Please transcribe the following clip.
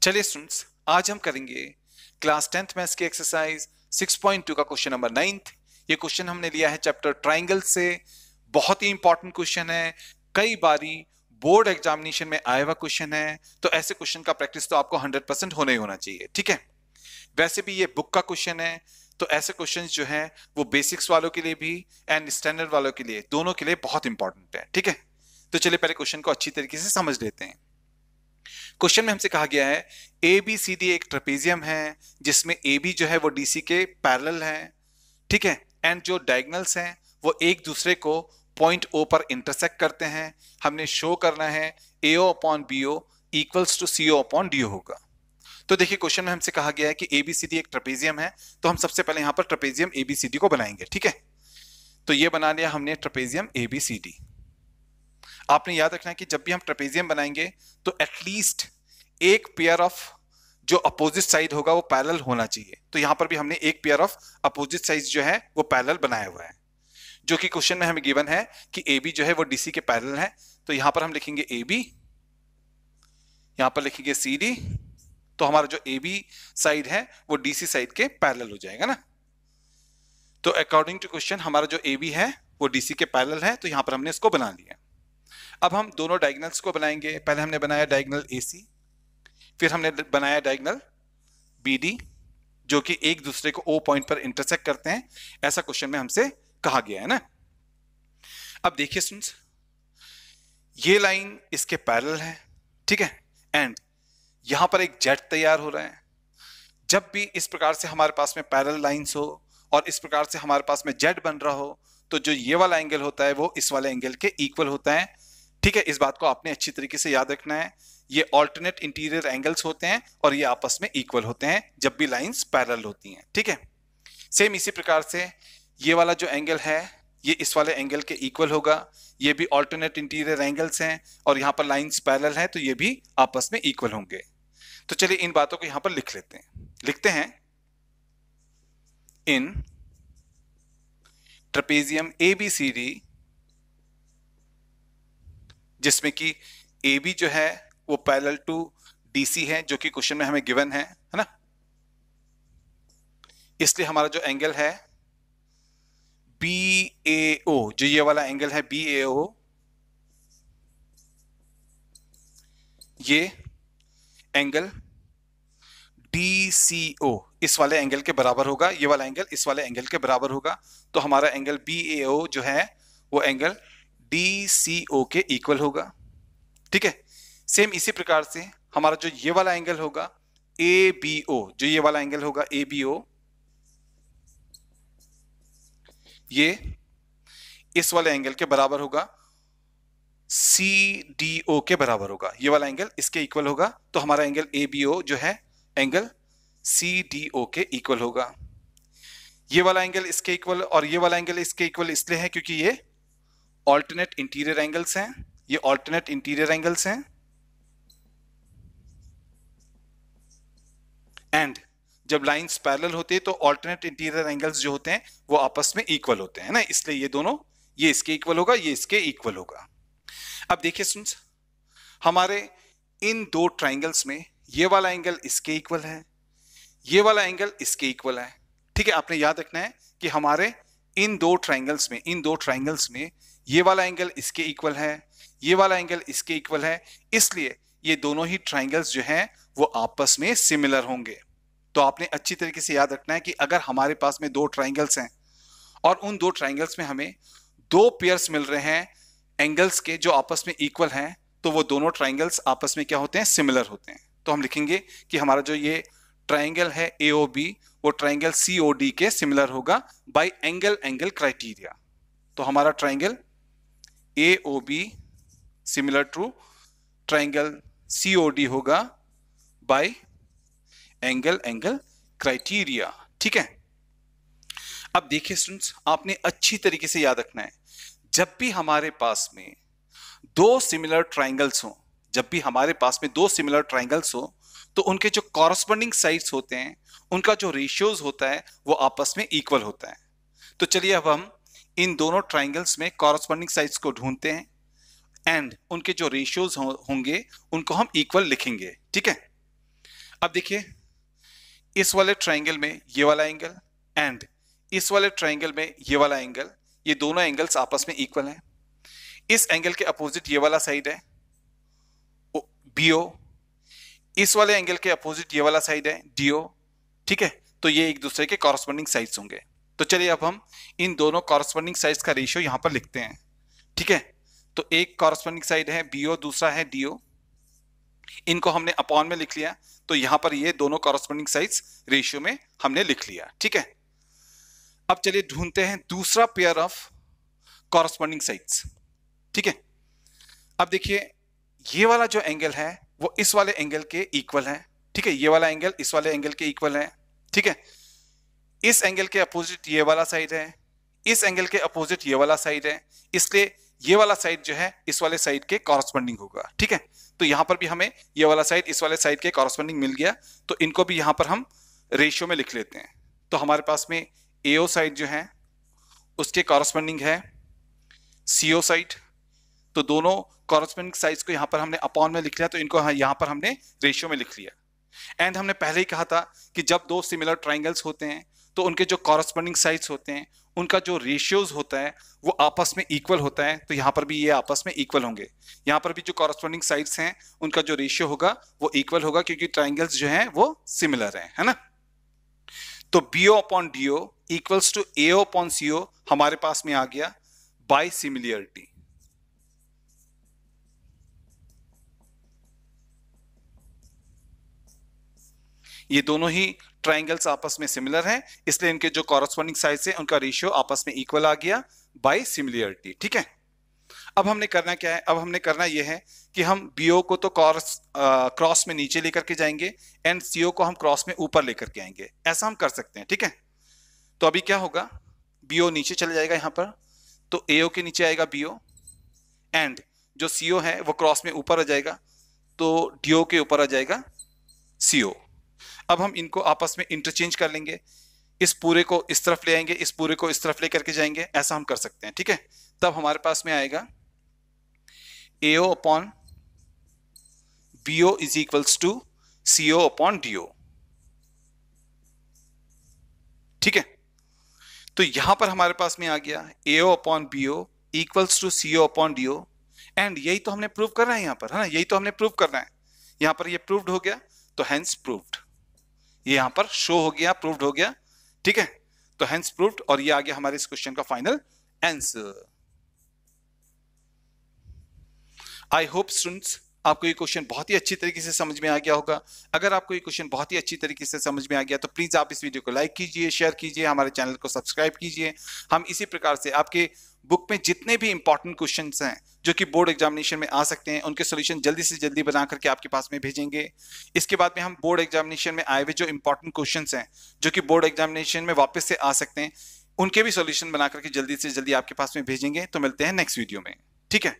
चलिए स्टूडेंट्स, आज हम करेंगे क्लास 10th मैथ्स की एक्सरसाइज 6.2 का क्वेश्चन नंबर 9th। ये क्वेश्चन हमने लिया है चैप्टर ट्राइंगल से। बहुत ही इंपॉर्टेंट क्वेश्चन है, कई बारी बोर्ड एग्जामिनेशन में आया हुआ क्वेश्चन है, तो ऐसे क्वेश्चन का प्रैक्टिस तो आपको 100% होना ही होना चाहिए। ठीक है, वैसे भी ये बुक का क्वेश्चन है, तो ऐसे क्वेश्चंस जो हैं वो बेसिक्स वालों के लिए भी एंड स्टैंडर्ड वालों के लिए, दोनों के लिए बहुत इंपॉर्टेंट है। ठीक है, तो चलिए पहले क्वेश्चन को अच्छी तरीके से समझ लेते हैं। क्वेश्चन में हमसे कहा गया है ए बी सी डी एक ट्रेपेजियम है जिसमें ए बी जो है वो डीसी के पैरेलल है। ठीक है, एंड जो डायगोनल्स हैं वो एक दूसरे को पॉइंट ओ पर इंटरसेक्ट करते हैं। हमने शो करना है A O upon B O equals to C O upon D O होगा। तो देखिए, क्वेश्चन में हमसे कहा गया है कि एबीसीडी एक ट्रेपेजियम है, तो हम सबसे पहले यहां पर ट्रेपेजियम एबीसीडी को बनाएंगे। ठीक है, तो ये बना लिया हमने ट्रेपेजियम एबीसीडी। आपने याद रखना है कि जब भी हम ट्रेपेजियम बनाएंगे तो एटलीस्ट एक पेयर ऑफ जो अपोजिट साइड होगा वो पैरेलल होना चाहिए। तो यहां पर भी हमने एक पेयर ऑफ अपोजिट साइड जो है वो पैरेलल बनाया हुआ है, जो कि क्वेश्चन में हमें गिवन है कि ए बी जो है वो डीसी के पैरेलल है। तो यहां पर हम लिखेंगे ए बी, यहां पर लिखेंगे सी डी। तो हमारा जो ए बी साइड है वो डीसी साइड के पैरेलल हो जाएगा ना। तो अकॉर्डिंग टू क्वेश्चन हमारा जो ए बी है वो डीसी के पैरेलल है, तो यहां पर हमने इसको बना लिया। अब हम दोनों डायगोनल्स को बनाएंगे। पहले हमने बनाया डायगोनल AC, फिर हमने बनाया डायगोनल BD, जो कि एक दूसरे को O पॉइंट पर इंटरसेक्ट करते हैं। ऐसा क्वेश्चन में हमसे कहा गया है ना। अब देखिए स्टूडेंट्स, ये लाइन इसके पैरेलल है। ठीक है, एंड यहां पर एक जेट तैयार हो रहा है। जब भी इस प्रकार से हमारे पास में पैरेलल लाइंस हो और इस प्रकार से हमारे पास में जेट बन रहा हो, तो जो ये वाला एंगल होता है वो इस वाले एंगल के इक्वल होता है। ठीक है, इस बात को आपने अच्छी तरीके से याद रखना है। ये ऑल्टरनेट इंटीरियर एंगल्स होते हैं और ये आपस में इक्वल होते हैं जब भी लाइंस पैरेलल होती हैं। ठीक है, सेम इसी प्रकार से ये वाला जो एंगल है ये इस वाले एंगल के इक्वल होगा। ये भी ऑल्टरनेट इंटीरियर एंगल्स हैं और यहां पर लाइंस पैरेलल हैं, तो ये भी आपस में इक्वल होंगे। तो चलिए इन बातों को यहां पर लिख लेते हैं। लिखते हैं इन ट्रेपेजियम ABCD, जिसमें कि AB जो है वो पैरेलल टू DC है, जो कि क्वेश्चन में हमें गिवन है ना। इसलिए हमारा जो एंगल है BAO, जो ये वाला एंगल है BAO, ये एंगल DCO इस वाले एंगल के बराबर होगा। ये वाला एंगल इस वाले एंगल के बराबर होगा। तो हमारा एंगल BAO जो है वो एंगल DCO के इक्वल होगा। ठीक है, सेम इसी प्रकार से हमारा जो ये वाला एंगल होगा ABO, जो ये वाला एंगल होगा ABO, ये इस वाले एंगल के बराबर होगा, CDO के बराबर होगा। ये वाला एंगल इसके इक्वल होगा, तो हमारा एंगल ABO जो है एंगल CDO के इक्वल होगा। ये वाला एंगल इसके इक्वल और ये वाला एंगल इसके इक्वल इसलिए है क्योंकि ये ऑल्टरनेट इंटीरियर एंगल्स हैं। ये ऑल्टरनेट इंटीरियर एंगल्स हैं, एंड जब लाइंस पैरेलल होती है तो ऑल्टरनेट इंटीरियर एंगल्स जो होते हैं वो आपस में इक्वल होते हैं ना, इसलिए ये दोनों, ये इसके इक्वल होगा, ये इसके इक्वल होगा। अब देखिए स्टूडेंट्स, हमारे इन दो ट्राइंगल्स में ये वाला एंगल इसके इक्वल है, ये वाला एंगल इसके इक्वल है। ठीक है, आपने याद रखना है कि हमारे इन दो ट्राइंगल्स में ये वाला एंगल इसके इक्वल है, ये वाला एंगल इसके इक्वल है, इसलिए ये दोनों ही ट्राइंगल्स जो हैं वो आपस में सिमिलर होंगे। तो आपने अच्छी तरीके से याद रखना है कि अगर हमारे पास में दो ट्राइंगल्स हैं और उन दो ट्राइंगल्स में हमें दो पेयर्स मिल रहे हैं एंगल्स के जो आपस में इक्वल हैं, तो वो दोनों ट्राइंगल्स आपस में क्या होते हैं, सिमिलर होते हैं। तो हम लिखेंगे कि हमारा जो ये ट्राइंगल है AOB वो ट्राइंगल COD के सिमिलर होगा बाय एंगल क्राइटेरिया। तो हमारा triangle AOB similar to triangle COD होगा बाय एंगल क्राइटेरिया। ठीक है, अब देखिए स्टूडेंट्स, आपने अच्छी तरीके से याद रखना है, जब भी हमारे पास में दो सिमिलर ट्राइंगल्स हो, जब भी हमारे पास में दो सिमिलर ट्राइंगल्स हो, तो उनके जो कॉरस्पॉन्डिंग साइड्स होते हैं उनका जो रेशियोज होता है वो आपस में इक्वल होता है। तो चलिए अब हम इन दोनों ट्राइंगल्स में कॉरस्पॉन्डिंग साइड्स को ढूंढते हैं एंड उनके जो रेशियोज होंगे उनको हम इक्वल लिखेंगे। ठीक है, अब देखिए, इस वाले ट्राइंगल में ये वाला एंगल एंड इस वाले ट्राइंगल में ये वाला एंगल, ये दोनों एंगल्स आपस में इक्वल हैं। इस एंगल के अपोजिट ये वाला साइड है बीओ, इस वाले एंगल के अपोजिट ये वाला साइड है डीओ। ठीक है, तो ये एक दूसरे के कॉरस्पॉन्डिंग साइड्स होंगे। तो चलिए अब हम इन दोनों कॉरस्पॉन्डिंग साइड्स का रेशियो यहां पर लिखते हैं। ठीक है, तो एक कॉरस्पॉन्डिंग साइड है बीओ, दूसरा है डीओ। इनको हमने अपॉन में लिख लिया, तो यहां पर ये दोनों कॉरस्पॉन्डिंग साइड्स रेशियो में हमने लिख लिया। ठीक है, अब चलिए ढूंढते हैं दूसरा पेयर ऑफ कॉरस्पॉन्डिंग साइड्स। ठीक है, अब देखिए ये वाला जो एंगल है वो इस वाले एंगल के इक्वल है। ठीक है, ये वाला एंगल इस वाले एंगल के इक्वल है। ठीक है, इस एंगल के अपोजिट ये वाला साइड है, इस एंगल के अपोजिट ये वाला साइड है, इसलिए ये वाला साइड जो है इस वाले साइड के कॉरस्पॉन्डिंग होगा। ठीक है, तो यहां पर भी हमें ये वाला साइड इस वाले साइड के कॉरस्पॉन्डिंग मिल गया, तो इनको भी यहां पर हम रेशियो में लिख लेते हैं। तो हमारे पास में एओ साइड जो है उसके कॉरस्पॉन्डिंग है सीओ साइड, तो दोनों कॉरस्पॉन्डिंग साइड्स को यहां पर हमने अपॉन में लिख लिया, तो इनको यहां पर हमने रेशियो में लिख लिया। एंड हमने पहले ही कहा था कि जब दो सिमिलर ट्राइंगल्स होते हैं तो उनके जो कॉरस्पॉन्डिंग साइड्स होते हैं उनका जो रेशियोज होता है वो आपस में इक्वल होता है। तो यहां पर भी ये आपस में इक्वल होंगे, यहां पर भी जो कॉरस्पॉन्डिंग साइड्स हैं उनका जो रेशियो होगा वो इक्वल होगा, क्योंकि ट्राइंगल्स जो हैं वो सिमिलर हैं, है ना। तो BO upon DO equals to AO upon CO हमारे पास में आ गया बाय सिमिलरिटी। ये दोनों ही ट्राइंगल्स आपस में सिमिलर हैं, इसलिए इनके जो कॉरस्पॉन्डिंग साइड्स हैं उनका रेशियो आपस में इक्वल आ गया बाय सिमिलरिटी। ठीक है, अब हमने करना क्या है, अब हमने करना यह है कि हम बीओ को तो क्रॉस में नीचे लेकर के जाएंगे एंड सीओ को हम क्रॉस में ऊपर लेकर के आएंगे। ऐसा हम कर सकते हैं। ठीक है, तो अभी क्या होगा, बीओ नीचे चले जाएगा यहां पर, तो एओ के नीचे आएगा बीओ एंड जो सीओ है वो क्रॉस में ऊपर आ जाएगा, तो डीओ के ऊपर आ जाएगा सीओ। अब हम इनको आपस में इंटरचेंज कर लेंगे, इस पूरे को इस तरफ ले आएंगे, इस पूरे को इस तरफ लेकर के जाएंगे, ऐसा हम कर सकते हैं। ठीक है, तब हमारे पास में आएगा AO upon BO is equals to CO upon DO. ठीक है, तो यहां पर हमारे पास में आ गया AO upon BO equals to CO upon DO, and यही तो हमने प्रूव करना है यहां पर, है ना, यही तो हमने प्रूव करना है। यहां पर ये प्रूव्ड हो गया, तो हेंस प्रूव्ड, ये यहां पर शो हो गया, प्रूव्ड हो गया। ठीक है, तो हेंस प्रूव्ड, और ये आ गया हमारे इस क्वेश्चन का final answer. I hope students आपको ये क्वेश्चन बहुत ही अच्छी तरीके से समझ में आ गया होगा। अगर आपको ये क्वेश्चन बहुत ही अच्छी तरीके से समझ में आ गया तो प्लीज आप इस वीडियो को लाइक कीजिए, शेयर कीजिए, हमारे चैनल को सब्सक्राइब कीजिए। हम इसी प्रकार से आपके बुक में जितने भी इंपॉर्टेंट क्वेश्चंस हैं जो कि बोर्ड एग्जामिनेशन में आ सकते हैं उनके सॉल्यूशन जल्दी से जल्दी बना करके आपके पास में भेजेंगे। इसके बाद में हम बोर्ड एग्जामिनेशन में आए हुए जो इंपॉर्टेंट क्वेश्चंस हैं जो कि बोर्ड एग्जामिनेशन में वापस से आ सकते हैं उनके भी सॉल्यूशन बना करके जल्दी से जल्दी आपके पास में भेजेंगे। तो मिलते हैं नेक्स्ट वीडियो में। ठीक है।